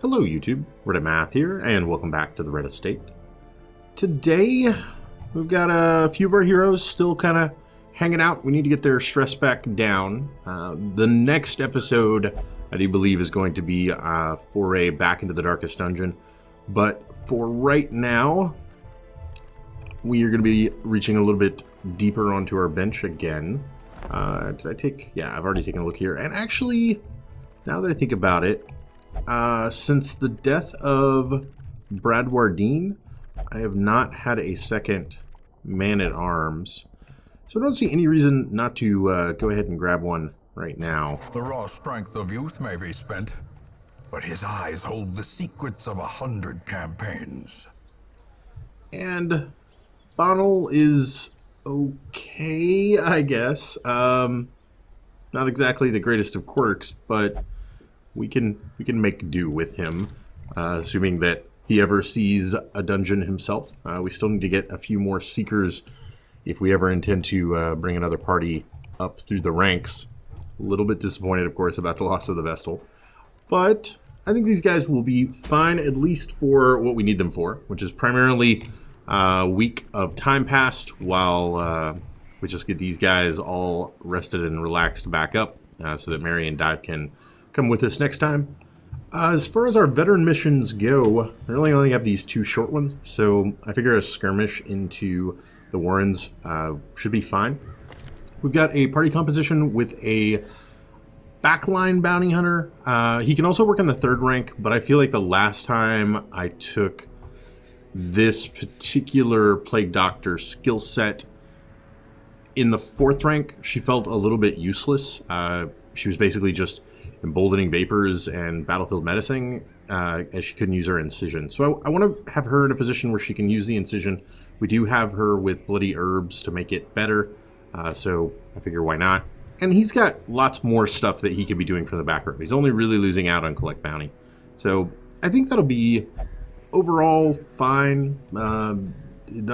Hello YouTube, Reddit Math here, and welcome back to the Red Estate. Today, we've got a few of our heroes still kind of hanging out. We need to get their stress back down. The next episode, I do believe, is going to be a foray back into the Darkest Dungeon. But for right now, we are going to be reaching a little bit deeper onto our bench again. Did I take... Yeah, I've already taken a look here. And actually, now that I think about it, since the death of Bravery, I have not had a second man-at-arms. So I don't see any reason not to go ahead and grab one right now. The raw strength of youth may be spent, but his eyes hold the secrets of 100 campaigns. And Bonnell is okay, I guess. Not exactly the greatest of quirks, but we can make do with him, assuming that he ever sees a dungeon himself. We still need to get a few more seekers if we ever intend to bring another party up through the ranks. A little bit disappointed, of course, about the loss of the Vestal, but I think these guys will be fine, at least for what we need them for, which is primarily a week of time passed while we just get these guys all rested and relaxed back up so that Mary and Dive can come with us next time. As far as our veteran missions go, I really only have these two short ones, so I figure a skirmish into the Warrens should be fine. We've got a party composition with a backline bounty hunter. He can also work in the third rank, but I feel like the last time I took this particular Plague Doctor skill set in the fourth rank, she felt a little bit useless. She was basically just emboldening vapors and battlefield menacing, as she couldn't use her incision. So I want to have her in a position where she can use the incision. We do have her with bloody herbs to make it better, so I figure why not. And he's got lots more stuff that he could be doing from the back row. He's only really losing out on collect bounty. So I think that'll be overall fine. I'm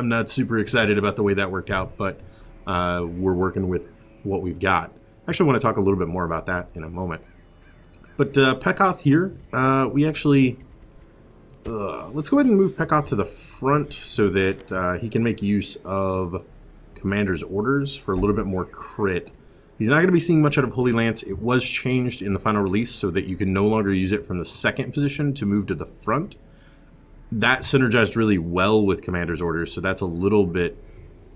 not super excited about the way that worked out, but we're working with what we've got. I actually want to talk a little bit more about that in a moment. But Peccoth here, we actually... let's go ahead and move Peccoth to the front so that he can make use of Commander's Orders for a little bit more crit. He's not going to be seeing much out of Holy Lance. It was changed in the final release so that you can no longer use it from the second position to move to the front. That synergized really well with Commander's Orders, so that's a little bit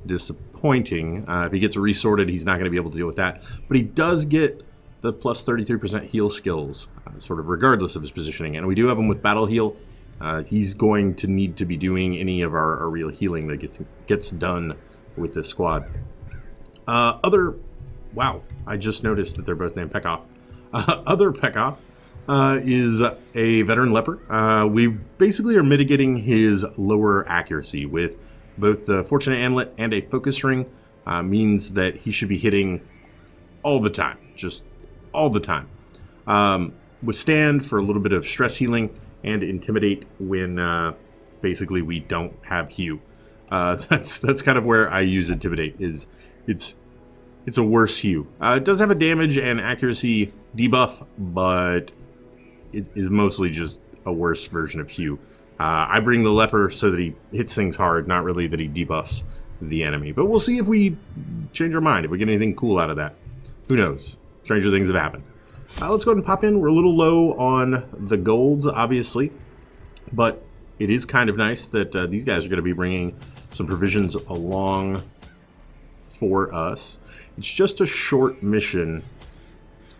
disappointing. If he gets resorted, he's not going to be able to deal with that. But he does get the plus 33% heal skills, sort of regardless of his positioning. And we do have him with Battle Heal. He's going to need to be doing any of our real healing that gets done with this squad. Wow, I just noticed that they're both named Peccoth. Other Peccoth is a veteran leper. We basically are mitigating his lower accuracy with both the Fortunate Amulet and a focus ring. Means that he should be hitting all the time, just all the time. Withstand for a little bit of stress healing, and Intimidate when basically we don't have Hue. That's kind of where I use Intimidate. It's a worse Hue. It does have a damage and accuracy debuff, but it is mostly just a worse version of Hue. I bring the leper so that he hits things hard, not really that he debuffs the enemy. But we'll see if we change our mind, if we get anything cool out of that. Who knows? Stranger things have happened. Let's go ahead and pop in. We're a little low on the golds, obviously, but it is kind of nice that these guys are going to be bringing some provisions along for us. It's just a short mission.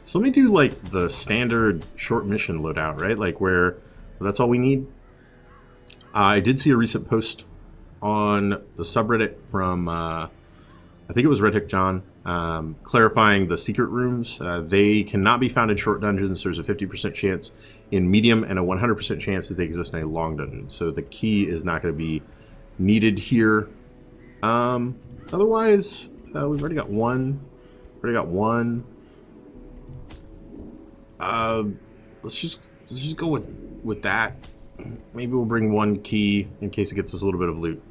So let me do like the standard short mission loadout, right? Like where that's all we need. I did see a recent post on the subreddit from, I think it was Red Hook John, clarifying the secret rooms. They cannot be found in short dungeons. There's a 50% chance in medium and a 100% chance that they exist in a long dungeon. So the key is not going to be needed here. Otherwise, we've already got one. Let's just go with that. Maybe we'll bring one key in case it gets us a little bit of loot.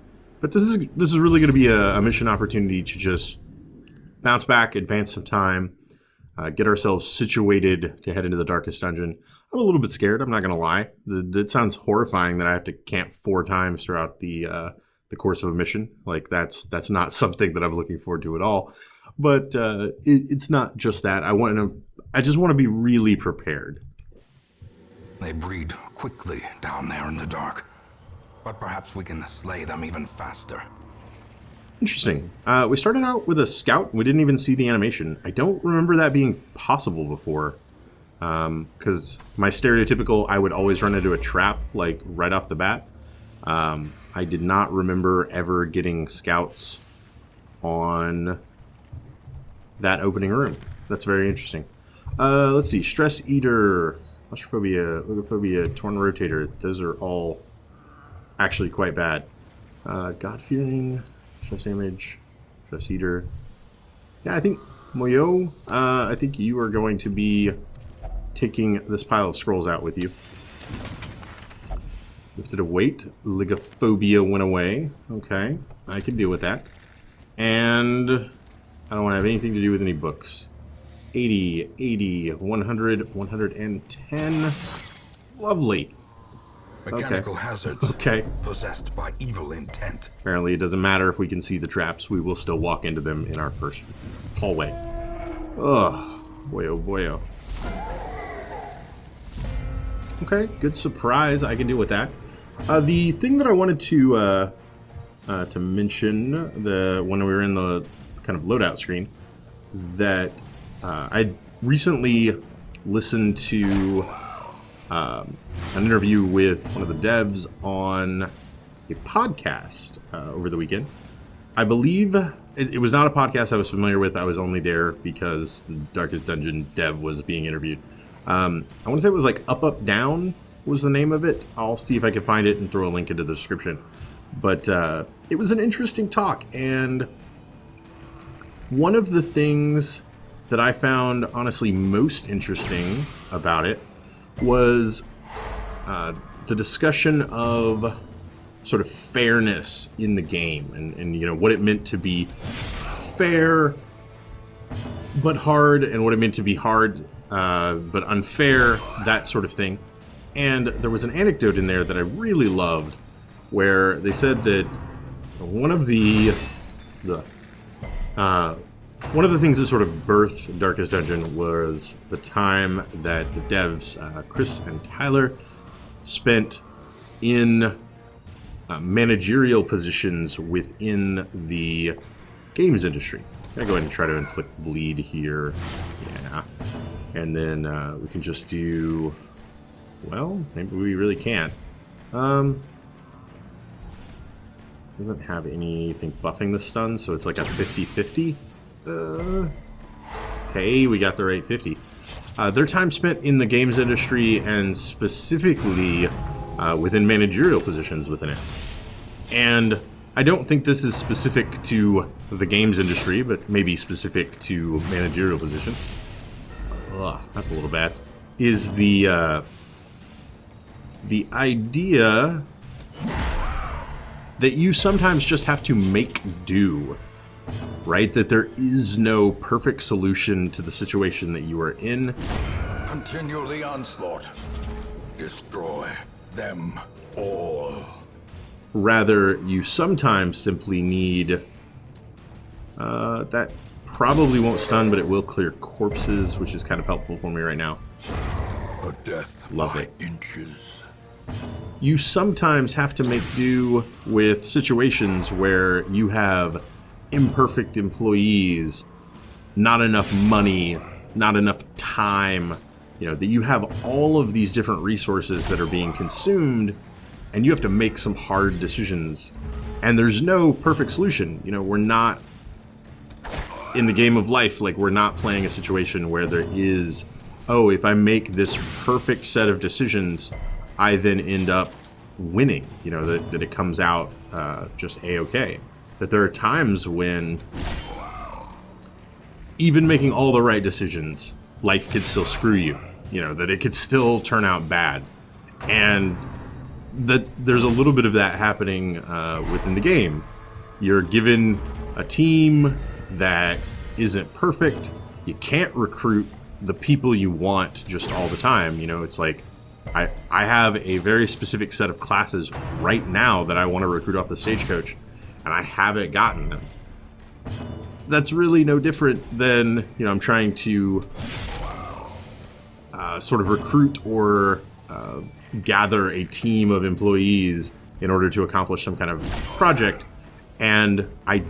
But this is really going to be a mission opportunity to just bounce back, advance some time. get ourselves situated to head into the darkest dungeon. I'm a little bit scared, I'm not going to lie. It sounds horrifying that I have to camp 4 times throughout the course of a mission. Like, that's not something that I'm looking forward to at all. But it's not just that. I just want to be really prepared. They breed quickly down there in the dark. But perhaps we can slay them even faster. Interesting. We started out with a scout. We didn't even see the animation. I don't remember that being possible before. Because my stereotypical, I would always run into a trap, like, right off the bat. I did not remember ever getting scouts on that opening room. That's very interesting. Let's see. Stress Eater, Claustrophobia, Logophobia, Torn Rotator. Those are all actually quite bad. God-fearing, Stress Damage, Stress Eater. Yeah, I think, Moyo, I think you are going to be taking this pile of scrolls out with you. Lifted a weight. Logophobia went away. Okay, I can deal with that. And I don't want to have anything to do with any books. 80, 80, 100, 110. Lovely. Mechanical hazards. Okay. Possessed by evil intent. Apparently it doesn't matter if we can see the traps. We will still walk into them in our first hallway. Ugh. Boy, oh boy, oh. Okay, good surprise. I can deal with that. The thing that I wanted to mention when we were in the kind of loadout screen, that I recently listened to an interview with one of the devs on a podcast over the weekend. I believe it was not a podcast I was familiar with. I was only there because the Darkest Dungeon dev was being interviewed. I want to say it was like Up, Up, Down was the name of it. I'll see if I can find it and throw a link into the description. But it was an interesting talk, and one of the things that I found honestly most interesting about it was the discussion of sort of fairness in the game, and you know what it meant to be fair but hard, and what it meant to be hard but unfair, that sort of thing. And there was an anecdote in there that I really loved, where they said that one of the things that sort of birthed Darkest Dungeon was the time that the devs, Chris and Tyler, spent in managerial positions within the games industry. I'm gonna go ahead and try to inflict bleed here. Yeah. And then we can just do... Well, maybe we really can't. Doesn't have anything buffing the stun, so it's like a 50-50. Hey, we got the right 50. Their time spent in the games industry, and specifically within managerial positions within it. And I don't think this is specific to the games industry, but maybe specific to managerial positions. Ugh, that's a little bad. Is the idea that you sometimes just have to make do, right? That there is no perfect solution to the situation that you are in. Continue the onslaught. Destroy them all. Rather, you sometimes simply need... that probably won't stun, but it will clear corpses, which is kind of helpful for me right now. A death Love by it. inches. You sometimes have to make do with situations where you have imperfect employees, not enough money, not enough time, you know, that you have all of these different resources that are being consumed, and you have to make some hard decisions. And there's no perfect solution. You know, we're not in the game of life, like we're not playing a situation where there is, oh, if I make this perfect set of decisions, I then end up winning, you know, that it comes out just A-okay. That there are times when even making all the right decisions, life could still screw you, you know, that it could still turn out bad. And that there's a little bit of that happening within the game. You're given a team that isn't perfect, you can't recruit the people you want just all the time. You know, it's like I have a very specific set of classes right now that I want to recruit off the stagecoach, and I haven't gotten them. That's really no different than, you know, I'm trying to sort of recruit or gather a team of employees in order to accomplish some kind of project, and I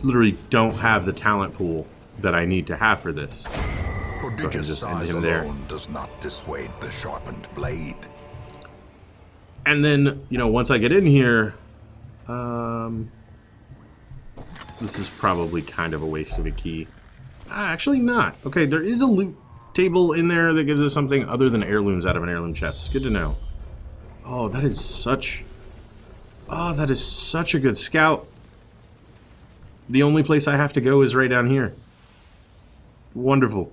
literally don't have the talent pool that I need to have for this. Prodigious size alone does not dissuade the sharpened blade. And then, you know, once I get in here, this is probably kind of a waste of a key. Actually not. Okay, there is a loot table in there that gives us something other than heirlooms out of an heirloom chest. Good to know. Oh, that is such a good scout. The only place I have to go is right down here. Wonderful.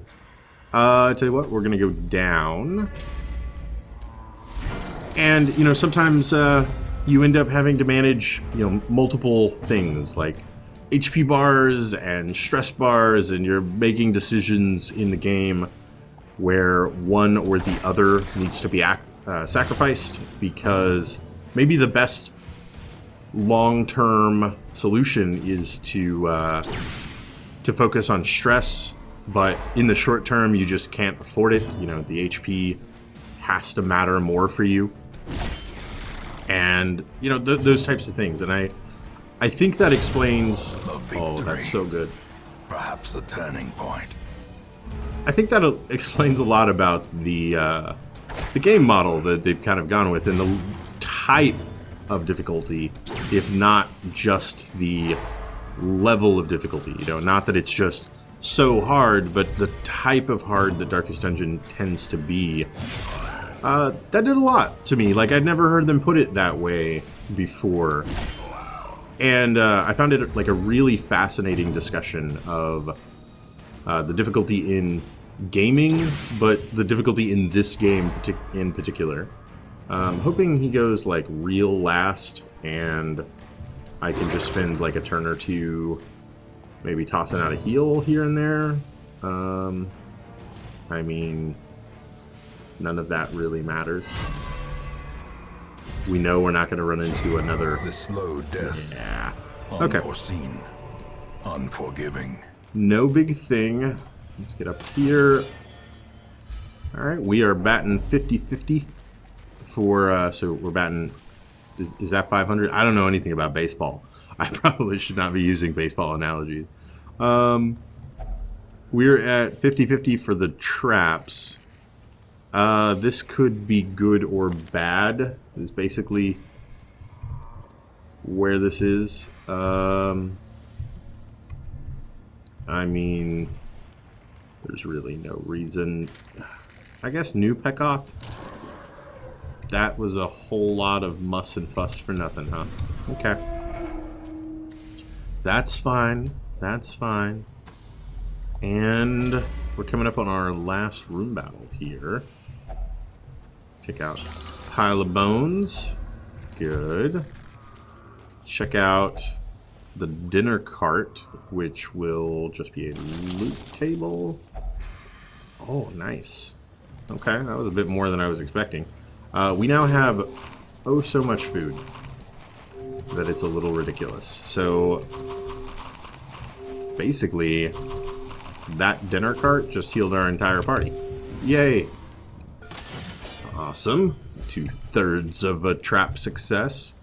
I tell you what, we're gonna go down. And, you know, sometimes you end up having to manage, you know, multiple things like HP bars and stress bars, and you're making decisions in the game where one or the other needs to be sacrificed, because maybe the best long-term solution is to focus on stress, but in the short term you just can't afford it. You know, the HP has to matter more for you, and you know, those types of things. And I think that explains. Oh, that's so good. Perhaps the turning point. I think that explains a lot about the game model that they've kind of gone with, and the type of difficulty, if not just the level of difficulty. You know, not that it's just so hard, but the type of hard that Darkest Dungeon tends to be. That did a lot to me. Like, I'd never heard them put it that way before. And I found it like a really fascinating discussion of the difficulty in gaming, but the difficulty in this game in particular. Hoping he goes like real last, and I can just spend like a turn or two maybe tossing out a heal here and there. I mean, none of that really matters. We know we're not going to run into another... The slow death. Yeah. Okay. Unforeseen. Unforgiving. No big thing. Let's get up here. Alright, we are batting 50-50 for... so we're batting... Is that 500? I don't know anything about baseball. I probably should not be using baseball analogies. We're at 50-50 for the traps. This could be good or bad, is basically where this is. I mean, there's really no reason. I guess new Peccoth. That was a whole lot of muss and fuss for nothing, huh? Okay. That's fine. That's fine. And we're coming up on our last room battle here. Take out pile of bones. Good. Check out the dinner cart, which will just be a loot table. Oh, nice. Okay, that was a bit more than I was expecting. We now have oh so much food that it's a little ridiculous. So basically, that dinner cart just healed our entire party. Yay! Awesome. 2/3 of a trap success.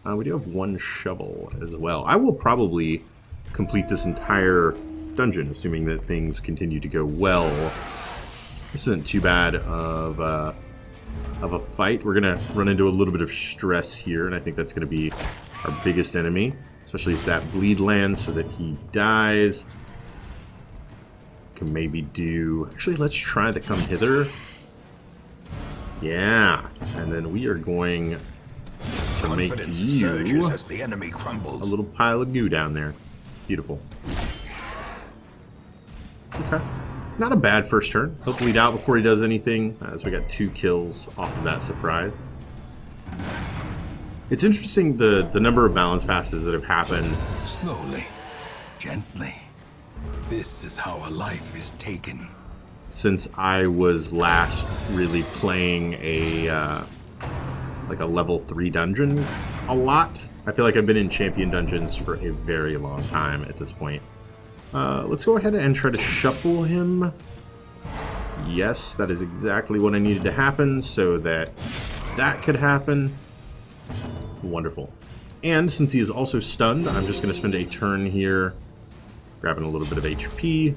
We do have one shovel as well. I will probably complete this entire dungeon, assuming that things continue to go well. This isn't too bad of a fight. We're gonna run into a little bit of stress here, and I think that's gonna be our biggest enemy, especially if that bleed lands so that he dies. Can maybe do... Actually, let's try the come hither. Yeah, and then we are going to make you as the enemy crumbles. A little pile of goo down there. Beautiful. Okay. Not a bad first turn. He'll bleed out before he does anything, so we got 2 kills off of that surprise. It's interesting the number of balance passes that have happened. Slowly, gently. This is how a life is taken. Since I was last really playing a like a level 3 dungeon a lot, I feel like I've been in champion dungeons for a very long time at this point. Let's go ahead and try to shuffle him. Yes, that is exactly what I needed to happen so that that could happen. Wonderful. And since he is also stunned, I'm just going to spend a turn here grabbing a little bit of HP.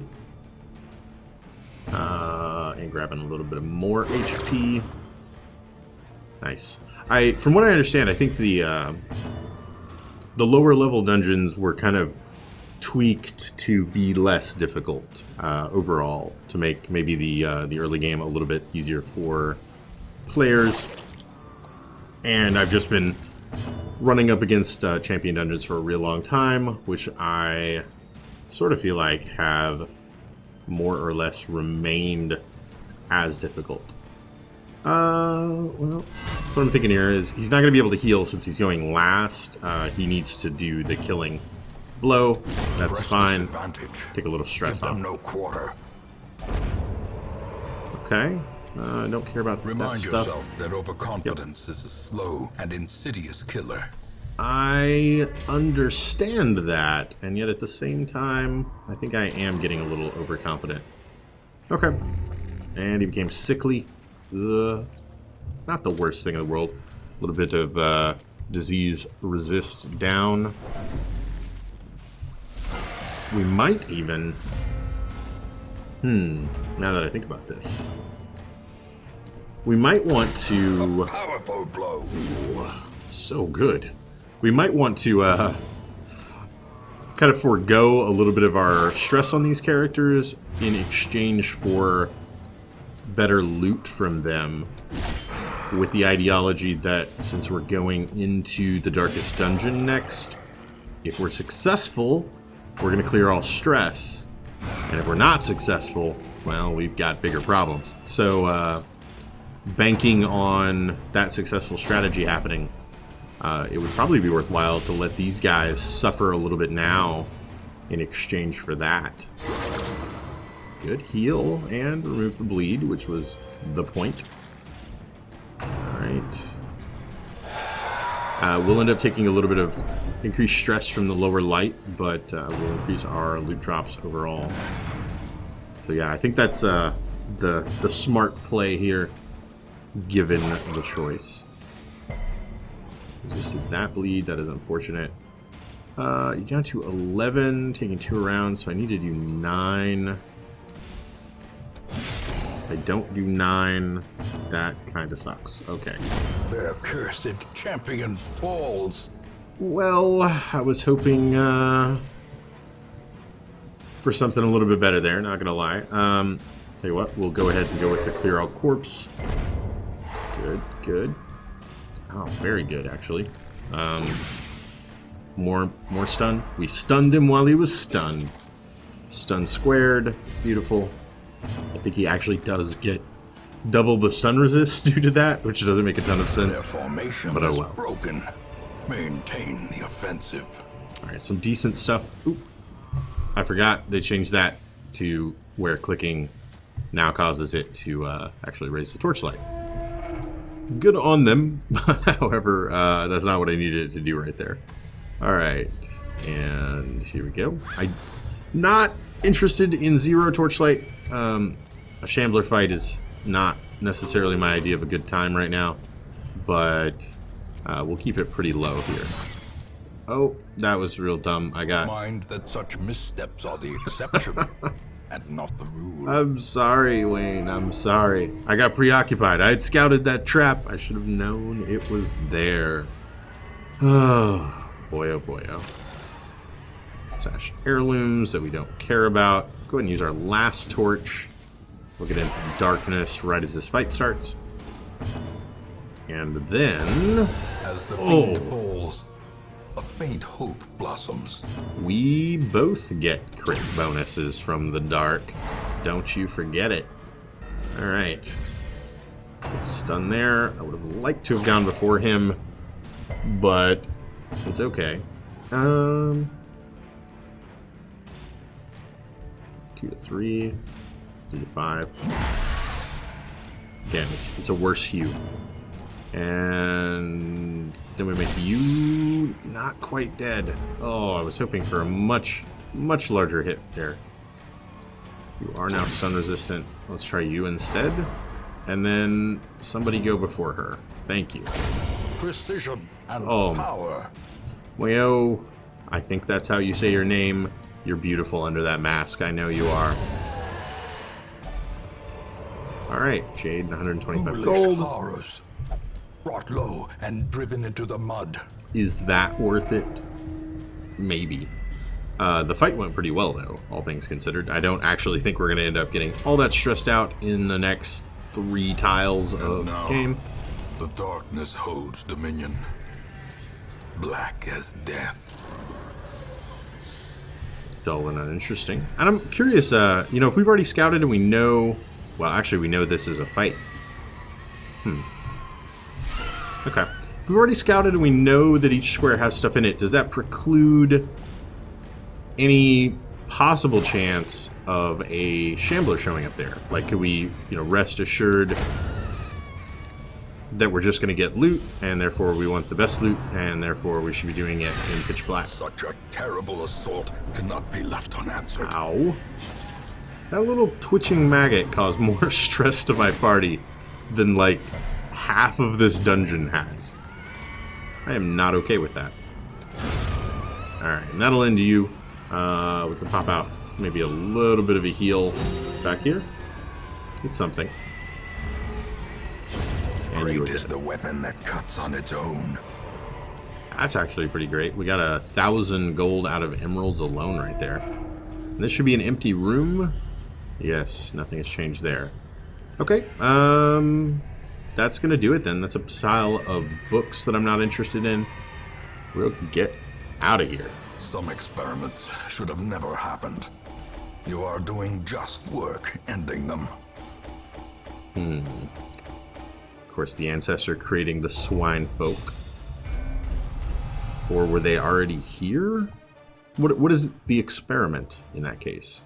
And grabbing a little bit of more HP. Nice. From what I understand, I think the lower level dungeons were kind of tweaked to be less difficult overall, to make maybe the early game a little bit easier for players. And I've just been running up against champion dungeons for a real long time, which I sort of feel like have more or less remained as difficult. Well, what I'm thinking here is he's not going to be able to heal since he's going last. He needs to do the killing blow. That's fine. Take a little stress off. No quarter. Okay. I don't care about Remind that stuff. yourself that overconfidence is a slow and insidious killer. I understand that, and yet at the same time, I think I am getting a little overconfident. Okay. And he became sickly. Ugh. Not the worst thing in the world. A little bit of disease resist down. We might even... now that I think about this. We might want to... A powerful blow. So good. We might want to kind of forego a little bit of our stress on these characters in exchange for better loot from them, with the ideology that since we're going into the darkest dungeon next, if we're successful, we're going to clear all stress. And if we're not successful, well, we've got bigger problems. So, banking on that successful strategy happening, it would probably be worthwhile to let these guys suffer a little bit now in exchange for that. Good. Heal and remove the bleed, which was the point. Alright. We'll end up taking a little bit of increased stress from the lower light, but we'll increase our loot drops overall. So yeah, I think that's the smart play here, given the choice. Resisted that bleed. That is unfortunate. You're down to 11, taking 2 rounds, so I need to do 9. If I don't do 9, that kind of sucks. Okay. Their cursed champion falls. Well, I was hoping for something a little bit better there, not gonna lie. Tell you what, we'll go ahead and go with the clear out corpse. Good, good. Oh, very good, actually. More stun. We stunned him while he was stunned. Stun squared. Beautiful. I think he actually does get double the stun resist due to that, which doesn't make a ton of sense. Their formation but oh is well. broken. Maintain the offensive. Alright, some decent stuff. Oop. I forgot they changed that to where clicking now causes it to actually raise the torchlight. Good on them. However, that's not what I needed it to do right there. Alright, and here we go. I'm not interested in 0 torchlight. A shambler fight is not necessarily my idea of a good time right now, but we'll keep it pretty low here. Oh, that was real dumb. I got... Mind that such missteps are the exception and not the rule. I'm sorry, Wayne. I'm sorry. I got preoccupied. I had scouted that trap. I should have known it was there. Oh, boy, oh, boy, oh. Sash heirlooms that we don't care about. Go ahead and use our last torch. We'll get into darkness right as this fight starts. And then... As the fiend falls, a faint hope blossoms. We both get crit bonuses from the dark. Don't you forget it. Alright. Stun there. I would have liked to have gone before him, but it's okay. 2 to 3, 3 to 5. Again, it's a worse hue. And then we make you not quite dead. Oh, I was hoping for a much larger hit there. You are now sun resistant. Let's try you instead. And then somebody go before her. Thank you. Precision and power. Well, I think that's how you say your name. You're beautiful under that mask. I know you are. Alright, Jade, 125 gold. Horrors. Brought low and driven into the mud. Is that worth it? Maybe. The fight went pretty well, though, all things considered. I don't actually think we're going to end up getting all that stressed out in the next 3 tiles of game. The darkness holds dominion. Black as death. Dull and uninteresting. And I'm curious, you know, if we've already scouted and we know... Well, actually, we know this is a fight. Okay. If we've already scouted and we know that each square has stuff in it, does that preclude any possible chance of a shambler showing up there? Like, could we, you know, rest assured that we're just going to get loot, and therefore we want the best loot, and therefore we should be doing it in pitch black? Such a terrible assault cannot be left unanswered. Ow. That little twitching maggot caused more stress to my party than, like, half of this dungeon has. I am not okay with that. Alright, and that'll end you. We can pop out maybe a little bit of a heal back here. It's something. And Great is the weapon that cuts on its own. That's actually pretty great. We got 1,000 gold out of emeralds alone right there. And this should be an empty room. Yes, nothing has changed there. Okay, that's gonna do it then. That's a pile of books that I'm not interested in. We'll get out of here. Some experiments should have never happened. You are doing just work ending them. Of course, the ancestor creating the swine folk. Or were they already here? What is the experiment in that case?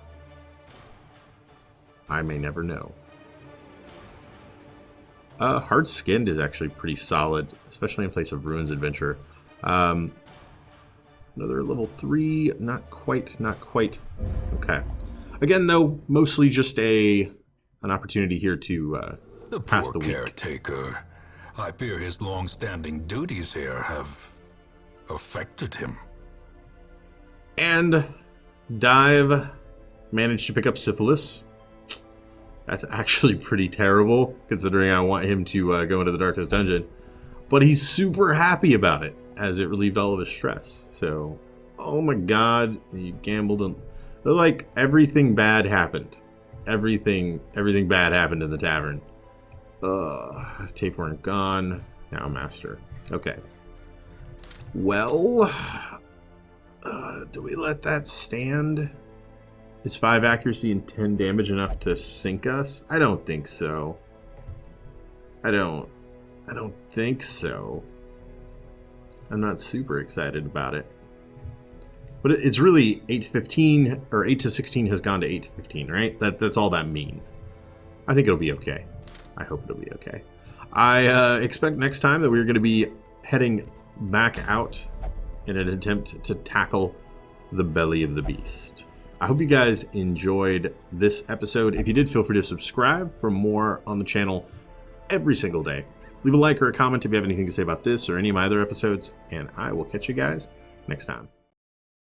I may never know. Hard Skinned is actually pretty solid, especially in place of Ruins Adventure. Another level 3, not quite. Okay. Again, though, mostly just an opportunity here to pass the week. Caretaker. I fear his long-standing duties here have affected him. And Dive managed to pick up syphilis. That's actually pretty terrible, considering I want him to go into the darkest dungeon. But he's super happy about it, as it relieved all of his stress. So, oh my god, you gambled and... Like, everything bad happened. Everything bad happened in the tavern. Tapeworm gone. Now Master. Okay. Well... do we let that stand? Is 5 accuracy and 10 damage enough to sink us? I don't think so. I don't think so. I'm not super excited about it. But it's really 8 to 15, or 8 to 16 has gone to 8 to 15, right? That's all that means. I think it'll be okay. I hope it'll be okay. I expect next time that we're going to be heading back out in an attempt to tackle the belly of the beast. I hope you guys enjoyed this episode. If you did, feel free to subscribe for more on the channel every single day. Leave a like or a comment if you have anything to say about this or any of my other episodes, and I will catch you guys next time.